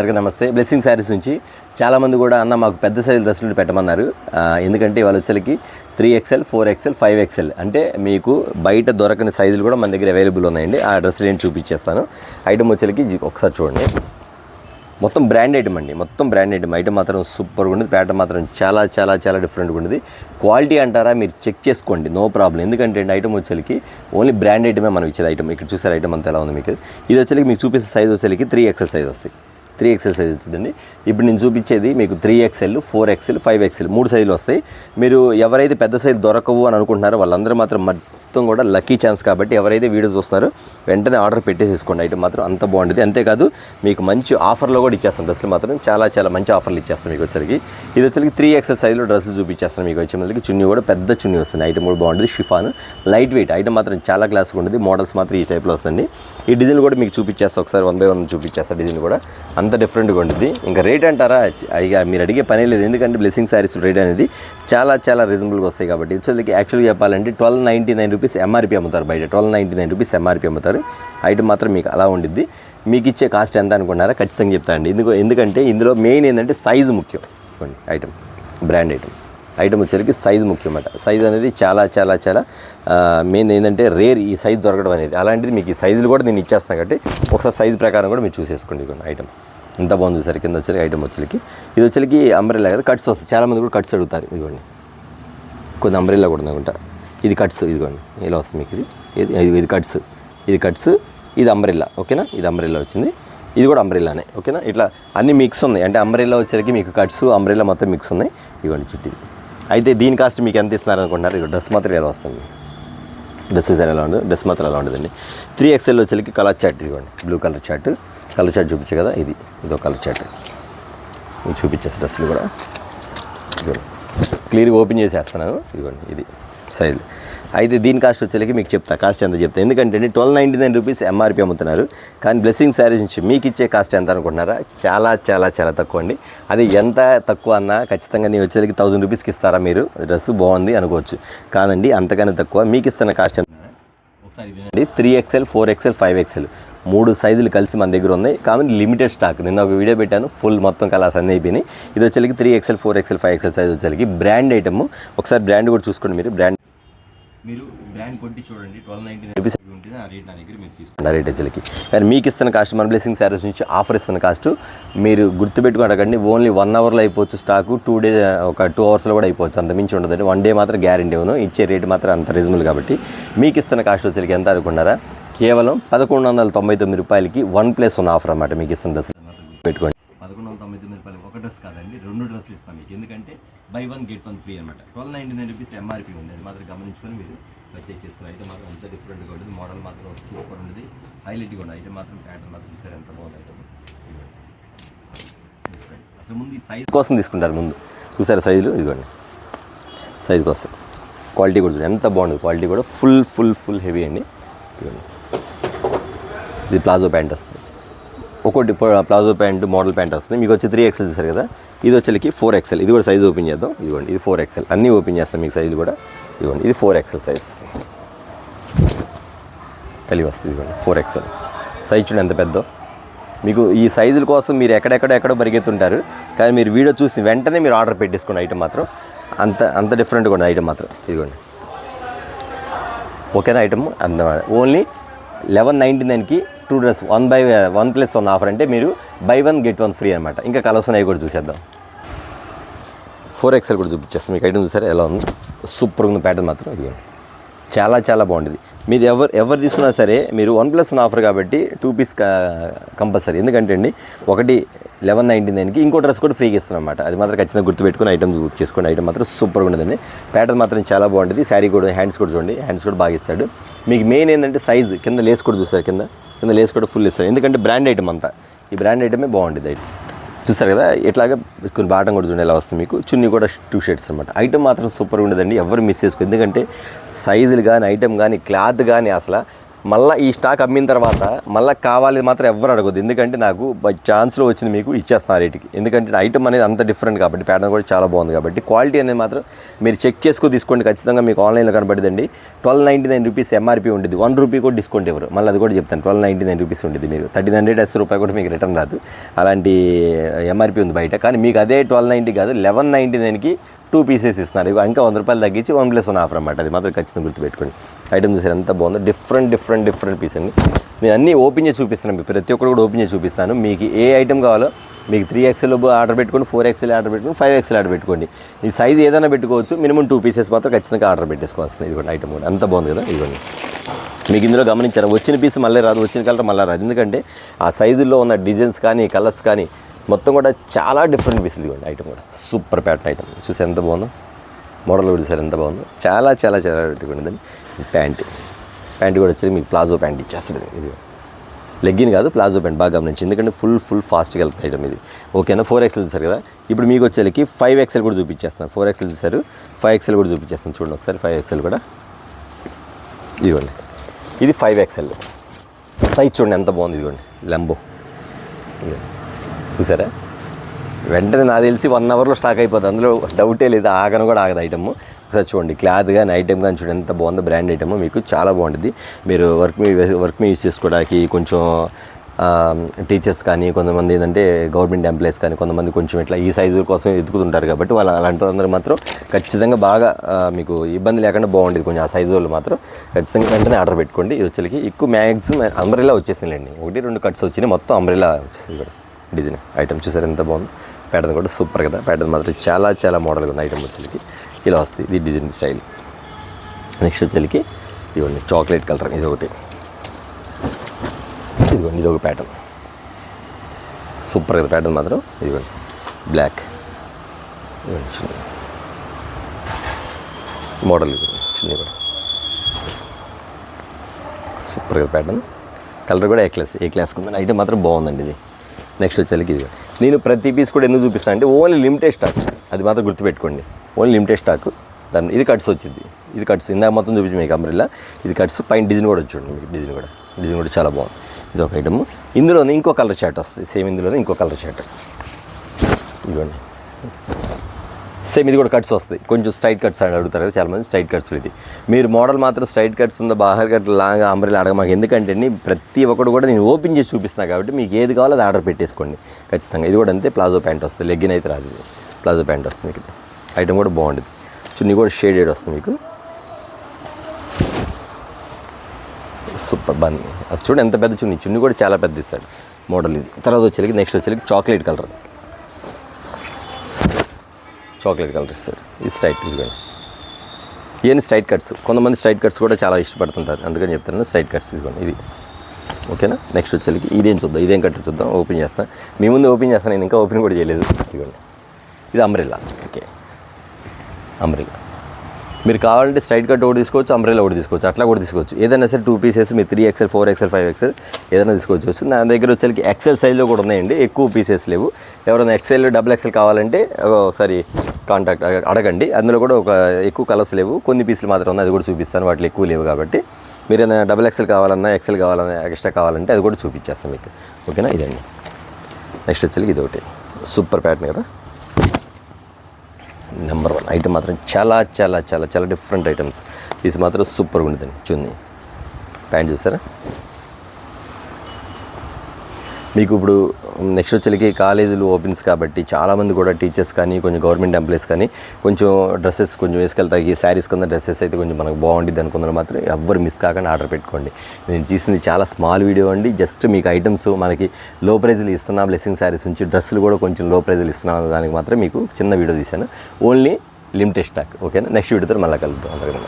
నమస్తే. బ్లెస్సింగ్ శారీస్ నుంచి చాలామంది కూడా అన్న మాకు పెద్ద సైజు డ్రెస్సులు పెట్టమన్నారు. ఎందుకంటే వాళ్ళు వచ్చేకి 3XL, 4XL, 5XL అంటే మీకు బయట దొరకని సైజులు కూడా మన దగ్గర అవైలబుల్ ఉన్నాయండి. ఆ డ్రెస్సులు ఏంటి చూపించేస్తాను. ఐటమ్ వచ్చేకి ఒకసారి చూడండి. మొత్తం బ్రాండ్ ఐటమ్ అండి, మొత్తం బ్రాండ్ ఐటమ్. ఐటమ్ మాత్రం సూపర్గా ఉండేది, ప్యాటర్న్ మాత్రం చాలా చాలా చాలా డిఫరెంట్గా ఉండేది. క్వాలిటీ అంటారా మీరు చెక్ చేసుకోండి, నో ప్రాబ్లం. ఎందుకంటే ఐటమ్ వచ్చేకి ఓన్లీ బ్రాండ్ ఐటమే మనం ఇచ్చేది. ఐటమ్ ఇక్కడ చూసారు, ఐటమ్ అంతా ఎలా ఉంది మీకు. ఇది వచ్చేకి మీకు చూపిస్తే సైజ్ వచ్చేకి 3XL సైజ్ వస్తాయి. 3XL సైజ్ వచ్చిందండి. ఇప్పుడు నేను చూపించేది మీకు 3XL, 4XL, 5XL 3 సైజులు వస్తాయి. మీరు ఎవరైతే పెద్ద సైజు దొరకవు అని అనుకుంటున్నారో వాళ్ళందరూ మాత్రం మొత్తం కూడా లక్కీ ఛాన్స్. కాబట్టి ఎవరైతే వీడియో చూస్తున్నారో వెంటనే ఆర్డర్ పెట్టేసేసుకోండి. ఐటమ్ మాత్రం అంత బాగుంటుంది. అంతేకాదు మీకు మంచి ఆఫర్లో కూడా ఇచ్చేస్తాం. డ్రెస్సులు మాత్రం చాలా చాలా మంచి ఆఫర్లు ఇచ్చేస్తాం మీకు వచ్చరికి. ఇది వచ్చరికి 3XL సైజులో డ్రెస్సులు చూపించేస్తాం మీకు వచ్చేసరికి. చున్నీ కూడా పెద్ద చున్నీ వస్తుంది. ఐటమ్ కూడా బాగుంటుంది, షిఫాన్ లైట్ వెయిట్. ఐటమ్ మాత్రం చాలా క్లాస్గా ఉంటుంది. మోడల్స్ మాత్రం ఈ టైప్లో వస్తుంది. ఈ డిజైన్ కూడా మీకు చూపించేస్తాం, ఒకసారి 1 by 1 చూపించేస్తాను. డిజైన్ కూడా అంత డిఫరెంట్గా ఉంటుంది. ఇంకా రేట్ అంటారా, మీరు అడిగే పనే లేదు. ఎందుకంటే బ్లెస్సింగ్ శారీస్ రేట్ అనేది చాలా చాలా రీజనబుల్గా వస్తాయి. కాబట్టి వచ్చేసరికి యాక్చువల్గా చెప్పాలంటే 1299 రూపీస్ ఎంఆర్పీ అమ్ముతారు బయట. 1299 రూపీస్ ఎంఆర్పీ అమ్ముతారు. ఐటమ్ మాత్రం మీకు అలా ఉండిద్ది. మీకు ఇచ్చే కాస్ట్ ఎంత అనుకున్నారా ఖచ్చితంగా చెప్తానండి. ఎందుకంటే ఇందులో మెయిన్ ఏంటంటే సైజు ముఖ్యం. ఐటమ్ బ్రాండ్ ఐటమ్ వచ్చేసరికి సైజు ముఖ్యం అన్నమాట. సైజు అనేది చాలా చాలా చాలా మెయిన్ ఏంటంటే రేర్ ఈ సైజు దొరకడం అనేది. అలాంటిది మీకు ఈ సైజులు కూడా నేను ఇచ్చేస్తాను. కాబట్టి ఒకసారి సైజు ప్రకారం కూడా మీరు చూసేసుకోండి. ఇదిగోండి ఐటమ్ ఎంత బాగుంది చూసారు. కింద వచ్చేసరికి ఐటమ్ వచ్చేసరికి ఇది వచ్చేసరికి అంబ్రెల్లా కదా, కట్స్ వస్తాయి. చాలామంది కూడా కట్స్ అడుగుతారు. ఇదిగోండి కొన్ని అంబ్రెల్లా కూడా అనుకుంటా. ఇది కట్స్, ఇదిగోండి ఇలా వస్తుంది మీకు. ఇది కట్స్, ఇది అంబ్రెల్లా. ఓకేనా, ఇది అంబ్రెల్లా వచ్చింది. ఇది కూడా అంబ్రెల్లానే. ఓకేనా, ఇట్లా అన్ని మిక్స్ ఉన్నాయి. అంటే అంబ్రెల్లా వచ్చేసరికి మీకు కట్స్ అంబ్రెల్లా మొత్తం మిక్స్ ఉన్నాయి. ఇదిగోండి చుట్టూ. అయితే దీని కాస్ట్ మీకు ఎంత ఇస్తున్నారు అనుకుంటున్నారు. ఇది డ్రెస్ మాత్రం ఎలా వస్తుంది. డ్రెస్ ఎలా ఉండదు, డ్రెస్ మాత్రం ఎలా ఉండదండి. 3XL వచ్చేసరికి కలర్ చార్ట్. ఇదిగోండి బ్లూ కలర్ చార్ట్ చూపించే కదా. ఇదో కలర్ చార్ట్ మీకు చూపించేసి డ్రెస్సులు కూడా ఇదిగోండి క్లియర్గా ఓపెన్ చేసేస్తున్నాను. ఇదిగోండి ఇది సైజు. అయితే దీని కాస్ట్ వచ్చేసరికి మీకు చెప్తా, కాస్ట్ ఎంత చెప్తా. ఎందుకంటే 1299 రూపీస్ ఎంఆర్పీ అమ్ముతున్నారు. కానీ బ్లెస్సింగ్ శారీస్ నుంచి మీకు ఇచ్చే కాస్ట్ ఎంత అనుకుంటున్నారా, చాలా చాలా చాలా తక్కువ అండి. అది ఎంత తక్కువ అన్నా ఖచ్చితంగా నేను వచ్చేసరికి 1000 రూపీస్కి ఇస్తారా మీరు, డ్రెస్ బాగుంది అనుకోవచ్చు. కాదండి, అంతకన్నా తక్కువ. మీకు ఇస్తున్న కాస్ట్ ఎంత ఒకసారి వినండి. 3XL, 4XL, 5XL 3 సైజులు కలిసి మన దగ్గర ఉన్నాయి. కాబట్టి లిమిటెడ్ స్టాక్. నిన్న ఒక వీడియో పెట్టాను, ఫుల్ మొత్తం కలర్స్ అన్నీ అయిపోయినాయి. ఇది వచ్చేసరికి 3XL, 4XL, 5XL సైజ్ వచ్చేసరికి బ్రాండ్ ఐటమ్. ఒకసారి బ్రాండ్ కూడా చూసుకోండి. మీరు బ్రాండ్ కొట్టి చూడండి. 1299 రూపీస్ ఉంటుంది. ఆ రేట్ నా దగ్గర మీరు తీసుకోండి. ఆ రేట్ వచ్చేసరికి. కానీ మీకు ఇస్తున్న కాస్ట్ మన బ్లెస్సింగ్ శారీస్ నుంచి ఆఫర్ ఇస్తున్న కాస్ట్ మీరు గుర్తుపెట్టుకుని అడగండి. ఓన్లీ 1 అవర్లో అయిపోవచ్చు స్టాకు. 2 days ఒక 2 అవర్స్లో కూడా అయిపోవచ్చు. అంత మించి ఉండదండి. 1 day మాత్రం గ్యారెంటీ ఇవ్వను. ఇచ్చే రేట్ మాత్రం అంత రీజనబుల్. కాబట్టి మీకు ఇస్తున్న కాస్ట్ వచ్చేసరికి ఎంత అనుకున్నారా, కేవలం 1199 రూపాయలకి 1+1 ఆఫర్ అన్నమాట. మీకు ఇస్తున్న డ్రెస్ పెట్టుకోండి. 1199 రూపాయలు ఒక డ్రెస్ కాదండి, 2 డ్రెస్సులు ఇస్తాం మీకు. ఎందుకంటే buy 1 get 1 ఫ్రీ అనమాట. 1299 రూపీస్ ఎంఆర్పీ ఉంది. అది మాత్రం గమనించుకొని మీరు పర్చేజ్ చేసుకుని. అయితే మాత్రం అంత డిఫరెంట్గా ఉంటుంది. మోడల్ మాత్రం సూపర్ ఉంటుంది, హైలైట్గా ఉంది. అయితే మాత్రం ప్యాటర్న్ మాత్రం చూసారు ఎంత బాగుంది. అసలు ముందు ఈ సైజ్ కోసం తీసుకుంటారు. ముందు చూసారు సైజులు. ఇదిగోండి సైజు కోసం. క్వాలిటీ కూడా ఎంత బాగుంటుంది. క్వాలిటీ కూడా ఫుల్ హెవీ అండి. ఇదిగోండి ఇది ప్లాజో ప్యాంట్ వస్తుంది. ఒకటి ప్లాజో ప్యాంట్ మోడల్ ప్యాంట్ వస్తుంది. మీకు వచ్చి 3XL చూసారు కదా. ఇది వచ్చేకి 4XL. ఇది కూడా సైజు ఓపెన్ చేద్దాం. ఇదిగోండి ఇది 4XL. అన్నీ ఓపెన్ చేస్తాం మీకు సైజులు కూడా. ఇదిగోండి ఇది 4XL సైజ్ కలిగి వస్తుంది. ఇదిగోండి 4XL సైజ్ చూడండి ఎంత పెద్ద. మీకు ఈ సైజుల కోసం మీరు ఎక్కడో పరిగెత్తుంటారు. కానీ మీరు వీడియో చూసి వెంటనే మీరు ఆర్డర్ పెట్టేసుకోండి. ఐటమ్ మాత్రం అంత డిఫరెంట్గా ఉంది. ఐటమ్ మాత్రం ఇదిగోండి. ఓకేనా, ఐటమ్ అంత ఓన్లీ 1199కి 2 డ్రెస్ 1+1 ఆఫర్. అంటే మీరు buy 1 get 1 ఫ్రీ అనమాట. ఇంకా కలర్స్ ఉన్నాయి కూడా చూసేద్దాం. 4XL కూడా చూపించేస్తాం మీకు. ఐటమ్ చూసారా ఎలా ఉంది, సూపర్ ఉంది. ప్యాటర్న్ మాత్రం ఇది చాలా చాలా బాగుంటుంది. మీరు ఎవరు తీసుకున్నా సరే మీరు 1+1 ఆఫర్ కాబట్టి 2 పీస్ కంపల్సరీ. ఎందుకంటే అండి ఒకటి 1199కి ఇంకో డ్రెస్ కూడా ఫ్రీగా ఇస్తున్నాం అనమాట. అది మాత్రం ఖచ్చితంగా గుర్తుపెట్టుకుని ఐటమ్ బుక్ చేసుకోండి. ఐటమ్ మాత్రం సూపర్గా ఉండదండి. ప్యాటర్న్ మాత్రం చాలా బాగుంటుంది. శారీ కూడా హ్యాండ్స్ కూడా చూడండి, హ్యాండ్స్ కూడా బాగా ఇస్తాడు. మీకు మెయిన్ ఏంటంటే సైజు కింద లేస్ కూడా చూస్తారు. కింద లేస్ కూడా ఫుల్ ఇస్తాడు. ఎందుకంటే బ్రాండ్ ఐటమ్ అంతా. ఈ బ్రాండ్ ఐటమే బాగుంటుంది. ఐటమ్ చూస్తారు కదా. ఇట్లాగా కొన్ని బాటం కూడా చూడండి ఎలా వస్తుంది మీకు. చున్నీ కూడా 2 షేడ్స్ అనమాట. ఐటమ్ మాత్రం సూపర్గా ఉండదండి. ఎవరు మిస్ చేసుకో. ఎందుకంటే సైజులు కానీ ఐటమ్ కానీ క్లాత్ కానీ అసలు మళ్ళీ ఈ స్టాక్ అమ్మిన తర్వాత మళ్ళీ కావాలి మాత్రం ఎవరు అడగదు, ఎందుకంటే నాకు బై ఛాన్స్లో వచ్చింది మీకు ఇచ్చేస్తాను రేటుకి, ఎందుకంటే ఐటమ్ అనేది అంత డిఫరెంట్ కాబట్టి ప్యాటర్న్ కూడా చాలా బాగుంది కాబట్టి క్వాలిటీ అనేది మాత్రం మీరు చెక్ చేసుకుని తీసుకోండి. ఖచ్చితంగా మీకు ఆన్లైన్లో కనబడిందండి. 1299 రూపీస్ ఎంఆర్పీ ఉండేది, 1 రూపీ కూడా డిస్కౌంట్ ఇవ్వరు. మళ్ళీ అది కూడా చెప్తాను, 1299 రూపీస్ ఉండేది, మీరు 1300 రూపాయి కూడా మీకు రిటర్న్ రాదు, అలాంటి ఎంఆర్పీ ఉంది బయట. కానీ మీకు అదే 1290 కాదు 1199కి 2 పీసెస్ ఇస్తున్నారు. ఇంకా 100 రూపాయలు తగ్గించి 1+1 ఆఫర్ అన్నమాట. అది మాత్రం ఖచ్చితంగా గుర్తుపెట్టుకోండి. ఐటమ్ చూసారు ఎంత బాగుందో, డిఫరెంట్ పీస్ అండి. నేను అన్నీ ఓపెన్ చేసి చూపిస్తున్నాను, మీకు ప్రతి ఒక్కరు కూడా ఓపెన్ చేసి చూపిస్తాను. మీకు ఏ ఐటమ్ కావాలో మీకు 3XL ఆర్డర్ పెట్టుకోండి, 4XL ఆర్డర్ పెట్టుకోండి, 5XL ఆర్డర్ పెట్టుకోండి. ఈ సైజ్ ఏదైనా పెట్టుకోవచ్చు, మినిమం 2 పీసెస్ మాత్రం ఖచ్చితంగా ఆర్డర్ పెట్టేసుకోవాల్సింది. ఇది కూడా ఐటమ్ కూడా అంత బాగుంది కదా. ఇదిగోండి మీకు ఇందులో గమనించాను, వచ్చిన పీస్ మళ్ళీ రాదు, వచ్చిన కలర్ మళ్ళీ రాదు, ఎందుకంటే ఆ సైజుల్లో ఉన్న డిజైన్స్ కానీ కలర్స్ కానీ మొత్తం కూడా చాలా డిఫరెంట్ పీసులు. ఇవ్వండి ఐటమ్ కూడా సూపర్ ప్యాటర్న్ ఐటమ్, చూసి ఎంత బాగుందో, మోడల్ కూడా చూసారు ఎంత బాగుందో, చాలా పెట్టుకుంటుందండి. ప్యాంట్ కూడా వచ్చి మీకు ప్లాజో ప్యాంట్ ఇచ్చేస్తుంది. ఇది లెగ్గిన్ కాదు, ప్లాజో ప్యాంట్ బాగా గమనించి, ఎందుకంటే ఫుల్ ఫాస్ట్గా వెళ్తుంది ఐటమ్ ఇది. ఓకేనా, 4XL చూసారు కదా. ఇప్పుడు మీకు వచ్చేకి 5XL కూడా చూపించేస్తాను. 4XL చూసారు, 5XL కూడా చూపించేస్తాను. చూడండి ఒకసారి 5XL కూడా ఇదిగోండి, ఇది 5XL సైజ్ చూడండి ఎంత బాగుంది. ఇదిగోండి లంబో చూసారా, వెంటనే నాకు తెలిసి 1 అవర్లో స్టాక్ అయిపోతుంది, అందులో డౌటే లేదు, ఆగను కూడా ఆగదు ఐటమ్. ఒకసారి చూడండి, క్లాత్ కానీ ఐటమ్ కానీ చూడండి ఎంత బాగుందో, బ్రాండ్ ఐటమ్ మీకు చాలా బాగుంటుంది. మీరు వర్క్ యూజ్ చేసుకోవడానికి కొంచెం టీచర్స్ కానీ కొంతమంది ఏంటంటే గవర్నమెంట్ ఎంప్లాయీస్ కానీ కొంతమంది కొంచెం ఇట్లా ఈ సైజు కోసం ఎదుగుతుంటారు కాబట్టి వాళ్ళు అలాంటి అందరూ మాత్రం ఖచ్చితంగా బాగా మీకు ఇబ్బంది లేకుండా బాగుంటుంది. కొంచెం ఆ సైజు వాళ్ళు మాత్రం ఖచ్చితంగా వెంటనే ఆర్డర్ పెట్టుకోండి. ఇది వచ్చేకి ఎక్కువ మ్యాక్సిమం అంబ్రెలా వచ్చేసిందండి, 1-2 కట్స్ వచ్చినాయి, మొత్తం అంబ్రెలా వచ్చేసింది కూడా. డిజైన్ ఐటమ్ చూసారు ఎంత బాగుంది, ప్యాటర్న్ కూడా సూపర్ కదా. ప్యాటర్న్ మాత్రం చాలా మోడల్గా ఉంది. ఐటమ్ వచ్చేకి ఇలా వస్తుంది, ఇది డిజైన్ స్టైల్. నెక్స్ట్ వచ్చేకి ఇదిగోండి చాక్లెట్ కలర్, ఇది ఒకటి, ఇదిగోండి ఇది ఒక ప్యాటర్న్ సూపర్ కదా. ప్యాటర్న్ మాత్రం ఇదిగోండి బ్లాక్, ఇదిగోండి మోడల్, ఇదిగోండి చిన్న కూడా సూపర్ కదా. ప్యాటర్న్ కలర్ కూడా ఏ క్లాస్ ఉందని ఐటమ్ మాత్రం బాగుందండి ఇది. నెక్స్ట్ వచ్చేకి ఇది నేను ప్రతి పీస్ కూడా ఎందుకు చూపిస్తాను అంటే ఓన్లీ లిమిటెడ్ స్టాక్, అది మాత్రం గుర్తుపెట్టుకోండి, ఓన్లీ లిమిటెడ్ స్టాక్. దాని ఇది కట్స్ వచ్చింది, ఇది కట్స్ ఇందాక మొత్తం చూపించి మీకు అంబ్రెల్లా, ఇది కట్స్ పైన డిజైన్ కూడా వచ్చింది మీకు, డిజైన్ కూడా చాలా బాగుంది. ఇది ఒక ఐటమ్. ఇందులోనే ఇంకో కలర్ షర్ట్ వస్తుంది, సేమ్ ఇందులోనే ఇంకో కలర్ షర్ట్, ఇదిగోండి సేమ్ ఇది కూడా కట్స్ వస్తాయి. కొంచెం స్ట్రైట్ కట్స్ అని అడుగుతారు కదా చాలామంది, స్ట్రైట్ కట్స్ ఇది. మీరు మోడల్ మాత్రం స్ట్రైట్ కట్స్ ఉందా, బాహర్ కట్ లాగా అంబ్రెల్లా అడగమాకు, ఎందుకంటే ప్రతి ఒక్కటి కూడా నేను ఓపెన్ చేసి చూపిస్తాను కాబట్టి మీకు ఏది కావాలో అది ఆర్డర్ పెట్టేసుకోండి ఖచ్చితంగా. ఇది కూడా అంతే, ప్లాజో ప్యాంట్ వస్తుంది, లెగ్గిన్ అయితే రాదు, ప్లాజో ప్యాంట్ వస్తుంది మీకు. ఐటమ్ కూడా బాగుంటుంది, చున్నీ కూడా షేడెడ్ వస్తుంది మీకు, సూపర్ బంద్. అది చూడండి ఎంత పెద్ద చున్నీ కూడా చాలా పెద్ద ఇస్తాడు మోడల్ ఇది. తర్వాత వచ్చేకి నెక్స్ట్ వచ్చేకి చాక్లెట్ కలర్ ఇస్తాడు, ఇది స్ట్రైట్. ఇదిగోండి ఇవన్నీ స్ట్రైట్ కట్స్, కొంతమంది స్ట్రైట్ కట్స్ కూడా చాలా ఇష్టపడుతుంటారు, అందుకని చెప్తాను స్ట్రైట్ కట్స్. ఇదిగోండి ఇది ఓకేనా. నెక్స్ట్ వచ్చేకి ఇదేం చూద్దాం, ఇదేం కట్ చూద్దాం, ఓపెన్ చేస్తాను. మీ ముందు ఓపెన్ చేస్తాను, నేను ఇంకా ఓపెన్ కూడా చేయలేదు. ఇదిగోండి ఇది అంబ్రెల్లా. ఓకే అంబ్రెల్లా మీరు కావాలంటే స్ట్రైట్ కట్ ఒకటి తీసుకోవచ్చు, అంబ్రెల్లా ఒకటి తీసుకోవచ్చు, అట్లా కూడా తీసుకోవచ్చు. ఏదైనా సరే 2 పీసెస్ మీరు 3XL 4XL 5XL ఏదైనా తీసుకోవచ్చు. నా దగ్గర వచ్చేకి XL సైజ్లో కూడా ఉన్నాయండి, ఎక్కువ పీసెస్ లేవు. ఎవరైనా XL XXL కావాలంటే ఒకసారి కాంటాక్ట్ అడగండి, అందులో కూడా ఒక ఎక్కువ కలర్స్ లేవు, కొన్ని పీసులు మాత్రం ఉన్నాయి, అది కూడా చూపిస్తాను. వాటిలో ఎక్కువ లేవు కాబట్టి మీరు ఏదైనా XXL కావాలన్నా XL కావాలన్నా ఎక్స్ట్రా కావాలంటే అది కూడా చూపించేస్తాను మీకు. ఓకేనా, ఇదండి. నెక్స్ట్ వచ్చేకి ఇది ఒకటి సూపర్ ప్యాటర్న్ కదా, నెంబర్ 1 ఐటమ్ మాత్రం చాలా డిఫరెంట్ ఐటమ్స్. పీస్ మాత్రం సూపర్గా ఉంటుందండి. చున్నీ ప్యాంట్ చూసారా మీకు. ఇప్పుడు నెక్స్ట్ వచ్చేకి కాలేజీలు ఓపెన్స్ కాబట్టి చాలామంది కూడా టీచర్స్ కానీ కొంచెం గవర్నమెంట్ ఎంప్లాయీస్ కానీ కొంచెం డ్రెస్సెస్ కొంచెం వేసుకెళ్తాయి, శారీస్ కింద డ్రెస్సెస్ అయితే కొంచెం మనకు బాగుంటుంది అనుకున్నారు మాత్రం ఎవ్వరు మిస్ కాకుండా ఆర్డర్ పెట్టుకోండి. నేను చేసింది చాలా స్మాల్ వీడియో అండి, జస్ట్ మీకు ఐటమ్స్ మనకి లో ప్రైజ్లు ఇస్తున్నాం, బ్లెస్సింగ్ శారీస్ నుంచి డ్రెస్సులు కూడా కొంచెం లో ప్రైజ్లు ఇస్తున్నాం, దానికి మాత్రం మీకు చిన్న వీడియో తీశాను, ఓన్లీ లిమిటెడ్ స్టాక్. ఓకేనా, నెక్స్ట్ వీడియోతో మళ్ళీ కలుద్దాం.